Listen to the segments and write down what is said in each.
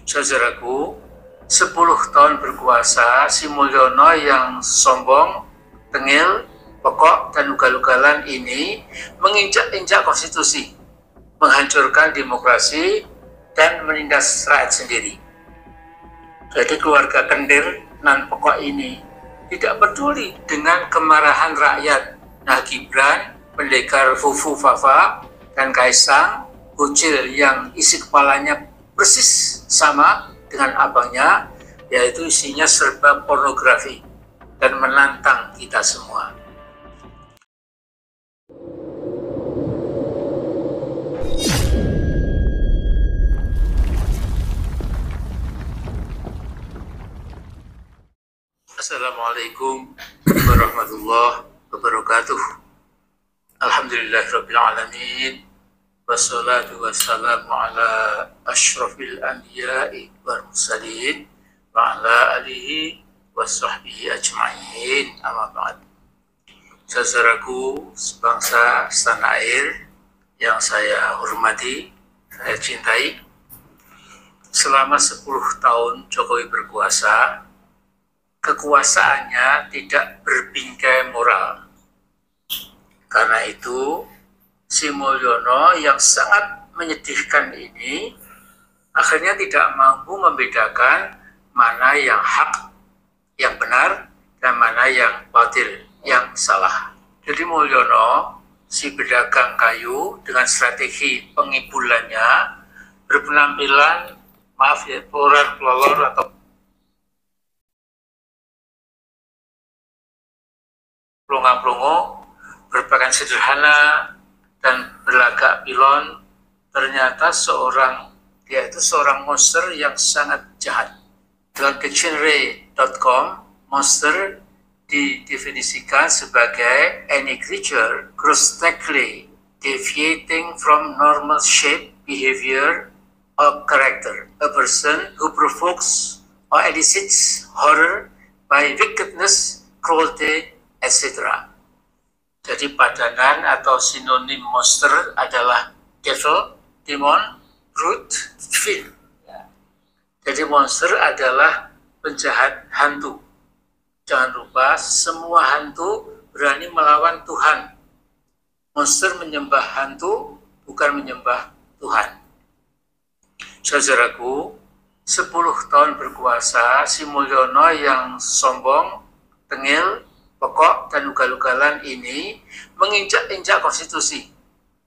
Saudaraku, 10 tahun berkuasa, Sri Mulyono yang sombong, tengil, pokok, dan ugal-ugalan ini menginjak-injak konstitusi, menghancurkan demokrasi, dan menindas rakyat sendiri. Jadi keluarga kendir nan pokok ini tidak peduli dengan kemarahan rakyat. Nah, Gibran, pendekar Fufu Fafa, dan Kaisang, bocil yang isi kepalanya persis sama dengan abangnya, yaitu isinya serba pornografi dan menantang kita semua. Assalamualaikum warahmatullahi wabarakatuh. Alhamdulillahirabbil alamin. Wassalatu wassalamu ala asyrafil anbiya'i wal mursalin wa ala alihi washabbihi ajma'in. Amma ba'd. Saudaraku sebangsa setanah air yang saya hormati, saya cintai, selama 10 tahun Jokowi berkuasa, kekuasaannya tidak berbingkai moral. Karena itu, Sri Mulyono yang sangat menyedihkan ini akhirnya tidak mampu membedakan mana yang hak, yang benar, dan mana yang batil, yang salah. Jadi Mulyono, si pedagang kayu dengan strategi pengibulannya, berpenampilan, maaf ya, pelor atau pelongo-pelongo, berpakaian sederhana, dan berlagak pilon. Ternyata dia itu seorang monster yang sangat jahat. Dengan dictionary.com, monster didefinisikan sebagai any creature grossly deviating from normal shape, behavior, or character. A person who provokes or elicits horror by wickedness, cruelty, etc. Jadi padanan atau sinonim monster adalah devil, demon, brute, fiend. Jadi monster adalah penjahat hantu. Jangan lupa, semua hantu berani melawan Tuhan. Monster menyembah hantu, bukan menyembah Tuhan. Saudaraku, 10 tahun berkuasa, Sri Mulyono yang sombong, tengil, pokok, dan ugal-ugalan ini menginjak-injak konstitusi,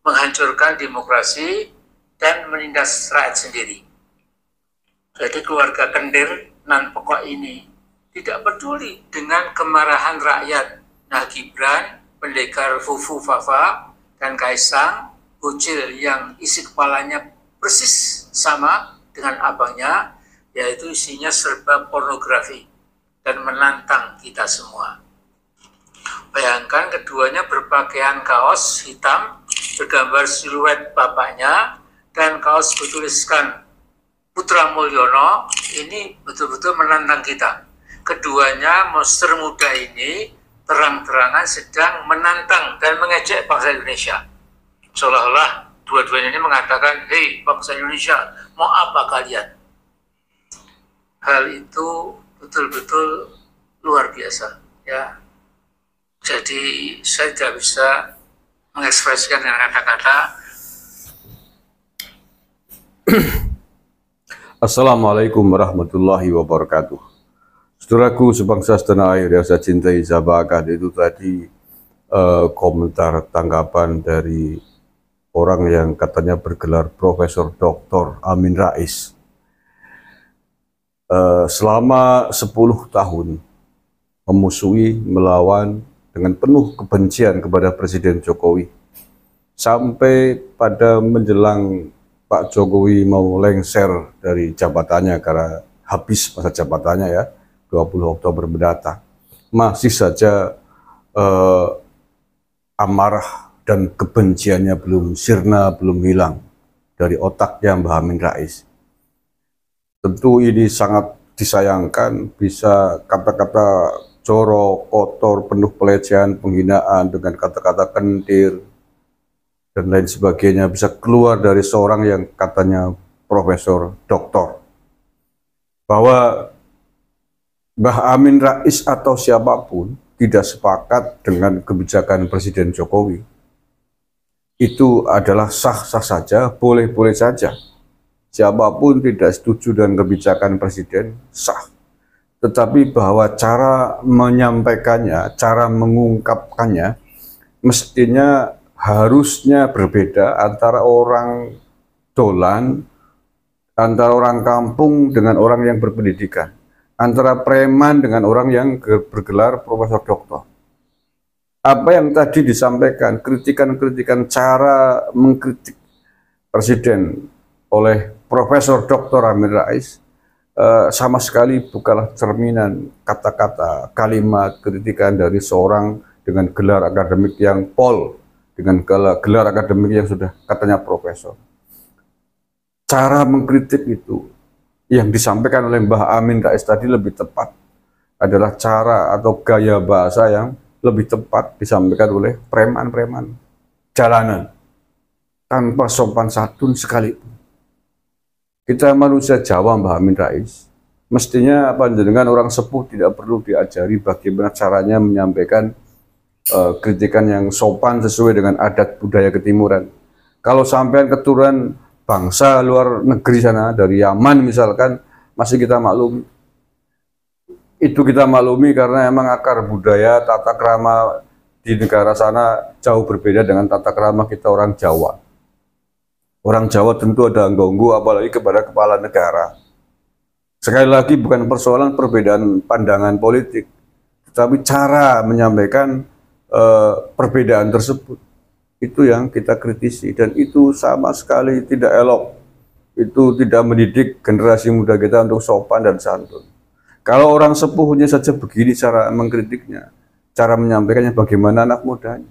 menghancurkan demokrasi, dan menindas rakyat sendiri. Jadi keluarga kendir nan pokok ini tidak peduli dengan kemarahan rakyat. Nah, Gibran, pendekar Fufu Fafa, dan Kaisang, bocil yang isi kepalanya persis sama dengan abangnya, yaitu isinya serba pornografi dan menantang kita semua. Bayangkan keduanya berpakaian kaos hitam bergambar siluet bapaknya dan kaos bertuliskan Putra Mulyono. Ini betul-betul menantang kita. Keduanya monster muda ini terang-terangan sedang menantang dan mengejek bangsa Indonesia. Seolah-olah dua-duanya ini mengatakan, hei bangsa Indonesia, mau apa kalian? Hal itu betul-betul luar biasa, ya. Jadi saya tidak bisa mengekspresikan dengan kata-kata. Assalamualaikum warahmatullahi wabarakatuh. Saudaraku sebangsa setanah air yang saya cintai, saya banggakan, itu tadi komentar tanggapan dari orang yang katanya bergelar Profesor Dr. Amin Rais. Selama 10 tahun memusuhi, melawan dengan penuh kebencian kepada Presiden Jokowi, sampai pada menjelang Pak Jokowi mau lengser dari jabatannya karena habis masa jabatannya ya, 20 Oktober mendatang, masih saja amarah dan kebenciannya belum sirna, belum hilang dari otaknya Mbah Amin Rais. Tentu ini sangat disayangkan, bisa kata-kata jorok, kotor, penuh pelecehan, penghinaan dengan kata-kata kentir dan lain sebagainya bisa keluar dari seorang yang katanya profesor, doktor. bahwa Mbah Amin Rais atau siapapun tidak sepakat dengan kebijakan Presiden Jokowi, itu adalah sah-sah saja, boleh-boleh saja. Siapapun tidak setuju dengan kebijakan Presiden, sah. Tetapi bahwa cara menyampaikannya, cara mengungkapkannya, mestinya harusnya berbeda antara orang dolan, antara orang kampung dengan orang yang berpendidikan, antara preman dengan orang yang bergelar profesor doktor. Apa yang tadi disampaikan, kritikan-kritikan cara mengkritik Presiden oleh Profesor Dr. Amin Rais, sama sekali bukanlah cerminan kata-kata, kalimat kritikan dari seorang dengan gelar akademik yang pol, dengan gelar akademik yang sudah katanya profesor. Cara mengkritik itu yang disampaikan oleh Mbah Amin Rais tadi lebih tepat adalah cara atau gaya bahasa yang lebih tepat disampaikan oleh preman-preman jalanan tanpa sopan santun sekalipun. Kita manusia Jawa, Mbah Amin Rais, mestinya panjenengan orang sepuh tidak perlu diajari bagaimana caranya menyampaikan kritikan yang sopan sesuai dengan adat budaya ketimuran. Kalau sampean keturunan bangsa luar negeri sana, dari Yaman misalkan, masih kita maklumi. Itu kita maklumi karena emang akar budaya, tata krama di negara sana jauh berbeda dengan tata krama kita orang Jawa. Orang Jawa tentu ada anggo-anggo, apalagi kepada kepala negara. Sekali lagi bukan persoalan perbedaan pandangan politik, tetapi cara menyampaikan perbedaan tersebut. Itu yang kita kritisi, dan itu sama sekali tidak elok. Itu tidak mendidik generasi muda kita untuk sopan dan santun. Kalau orang sepuhnya saja begini cara mengkritiknya, cara menyampaikannya, bagaimana anak mudanya?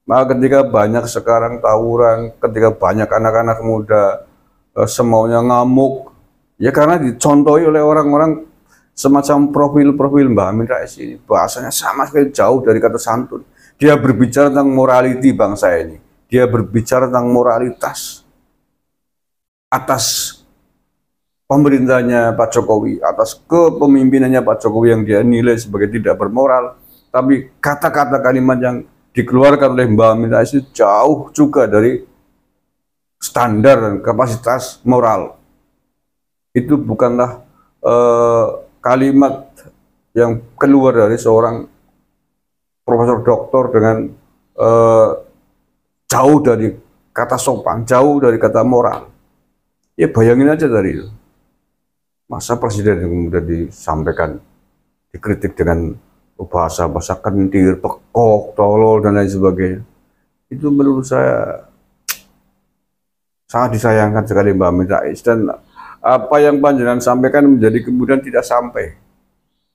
Maka ketika banyak sekarang tawuran, ketika banyak anak-anak muda semaunya ngamuk, ya karena dicontohi oleh orang-orang semacam profil-profil Mbah Amin Rais ini. Bahasanya sama sekali jauh dari kata santun. Dia berbicara tentang morality bangsa ini. Dia berbicara tentang moralitas atas pemerintahnya Pak Jokowi, atas kepemimpinannya Pak Jokowi yang dia nilai sebagai tidak bermoral. Tapi kata-kata kalimat yang dikeluarkan oleh Mbah Amin Rais itu jauh juga dari standar dan kapasitas moral. Itu bukanlah kalimat yang keluar dari seorang profesor doktor dengan jauh dari kata sopan, jauh dari kata moral. Ya bayangin aja dari itu. Masa presiden yang kemudian disampaikan, dikritik dengan bahasa-bahasa kentir, pekok, tolol, dan lain sebagainya. Itu menurut saya sangat disayangkan sekali Mbah Amin Rais. Dan apa yang panjenengan sampaikan menjadi kemudian tidak sampai.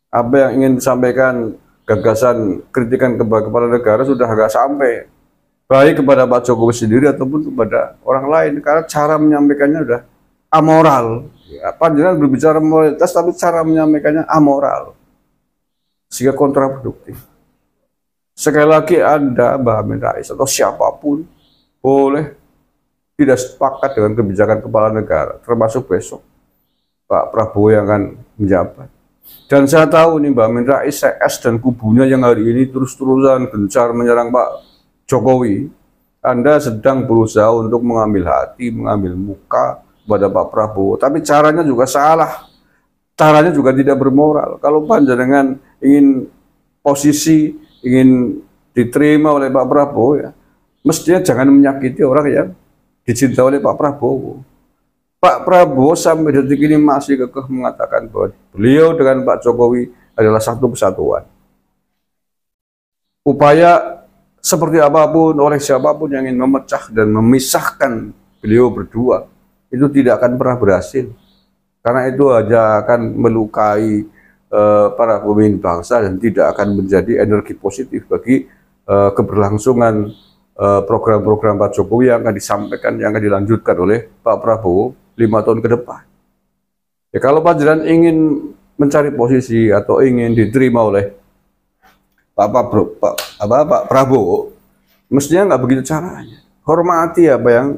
Apa yang ingin disampaikan, gagasan, kritikan kepada kepala negara sudah agak sampai. Baik kepada Pak Jokowi sendiri ataupun kepada orang lain. Karena cara menyampaikannya sudah amoral. Ya, panjenengan berbicara moralitas, tapi cara menyampaikannya amoral. Sehingga kontraproduktif. Sekali lagi Anda, Mbah Amin Rais atau siapapun, boleh tidak sepakat dengan kebijakan kepala negara, termasuk besok Pak Prabowo yang akan menjabat. Dan saya tahu nih Mbah Amin Rais, CS dan kubunya yang hari ini terus-terusan gencar menyerang Pak Jokowi. Anda sedang berusaha untuk mengambil hati, mengambil muka kepada Pak Prabowo, tapi caranya juga salah. Caranya juga tidak bermoral. Kalau panjenengan ingin posisi, ingin diterima oleh Pak Prabowo, ya mestinya jangan menyakiti orang yang dicintai oleh Pak Prabowo. Pak Prabowo sampai detik ini masih kekeh mengatakan bahwa beliau dengan Pak Jokowi adalah satu kesatuan. Upaya seperti apapun oleh siapapun yang ingin memecah dan memisahkan beliau berdua, itu tidak akan pernah berhasil. Karena itu hanya akan melukai para pemimpin bangsa dan tidak akan menjadi energi positif bagi keberlangsungan program-program Pak Jokowi yang akan disampaikan, yang akan dilanjutkan oleh Pak Prabowo 5 tahun ke depan. Ya, kalau panjenengan ingin mencari posisi atau ingin diterima oleh Pak Prabowo, mestinya nggak begitu caranya. Hormati apa yang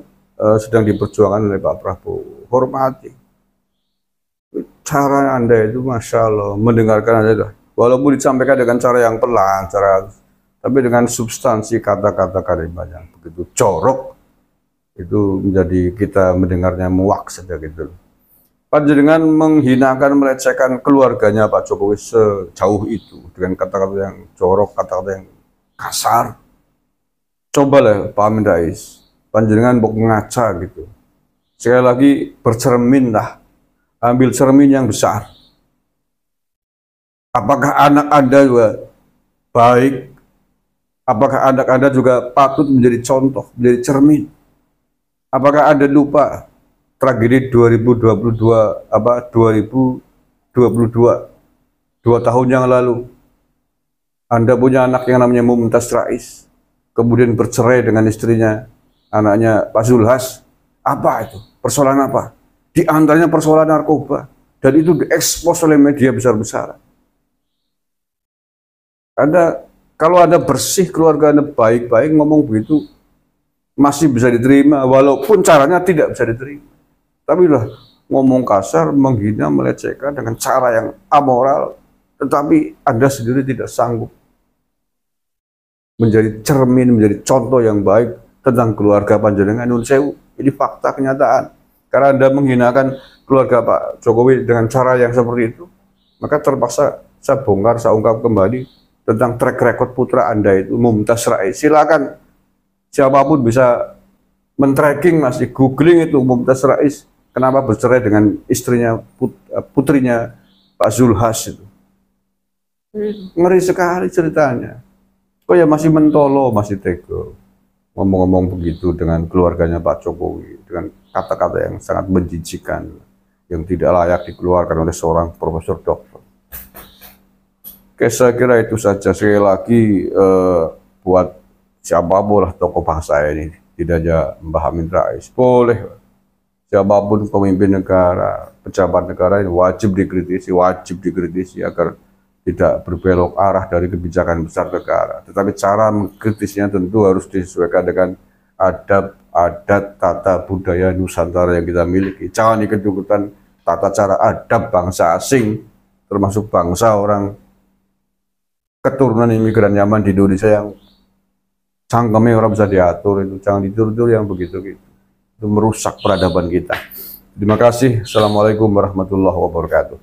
sedang diperjuangkan oleh Pak Prabowo. Hormati. cara Anda itu Masya Allah, mendengarkan Anda, walaupun disampaikan dengan cara yang pelan, tapi dengan substansi kata-kata kalimat yang begitu corok, itu menjadi kita mendengarnya muak saja gitu. Panjenengan menghinakan, melecehkan keluarganya Pak Jokowi sejauh itu, dengan kata-kata yang corok, kata-kata yang kasar. Cobalah Pak Amin Rais, panjenengan mau ngaca gitu. Sekali lagi bercerminlah, ambil cermin yang besar. Apakah anak Anda juga baik? Apakah anak Anda juga patut menjadi contoh, menjadi cermin? Apakah Anda lupa tragedi 2022 2 tahun yang lalu? Anda punya anak yang namanya Mumtaz Rais, kemudian bercerai dengan istrinya, anaknya Pak Zulhas. Apa itu? Persoalan apa? Di antaranya persoalan narkoba. Dan itu diekspos oleh media besar-besar. Kalau Anda bersih, keluarga Anda baik-baik, ngomong begitu, masih bisa diterima, walaupun caranya tidak bisa diterima. Tapi lah, ngomong kasar, menghina, melecehkan dengan cara yang amoral, tetapi Anda sendiri tidak sanggup menjadi cermin, menjadi contoh yang baik tentang keluarga panjenengan. Nun sewu, ini fakta kenyataan. Karena Anda menghinakan keluarga Pak Jokowi dengan cara yang seperti itu, maka terpaksa saya bongkar, saya ungkap kembali tentang track record putra Anda itu, Mumtaz Rais. Silakan siapapun bisa men-tracking, masih googling itu Mumtaz Rais, kenapa bercerai dengan istrinya, putrinya Pak Zulhas itu. Ngeri sekali ceritanya. Kok ya masih mentolo, masih tego ngomong-ngomong begitu dengan keluarganya Pak Jokowi, dengan kata-kata yang sangat menjijikan, yang tidak layak dikeluarkan oleh seorang profesor doktor. Oke, saya kira itu saja. Sekali lagi buat siapapun lah tokoh bangsa ini, tidak hanya Mbah Amin Rais, boleh siapapun pemimpin negara, pejabat negara ini wajib dikritisi agar tidak berbelok arah dari kebijakan besar negara. Tetapi cara mengkritisnya tentu harus disesuaikan dengan adab, adat, tata budaya Nusantara yang kita miliki. Jangan ikut-ikutan tata cara adab bangsa asing, termasuk bangsa orang keturunan imigran nyaman di Indonesia yang cangkemnya orang bisa diatur. Itu jangan ditur-tur yang begitu-gitu. Itu merusak peradaban kita. Terima kasih. Assalamualaikum warahmatullahi wabarakatuh.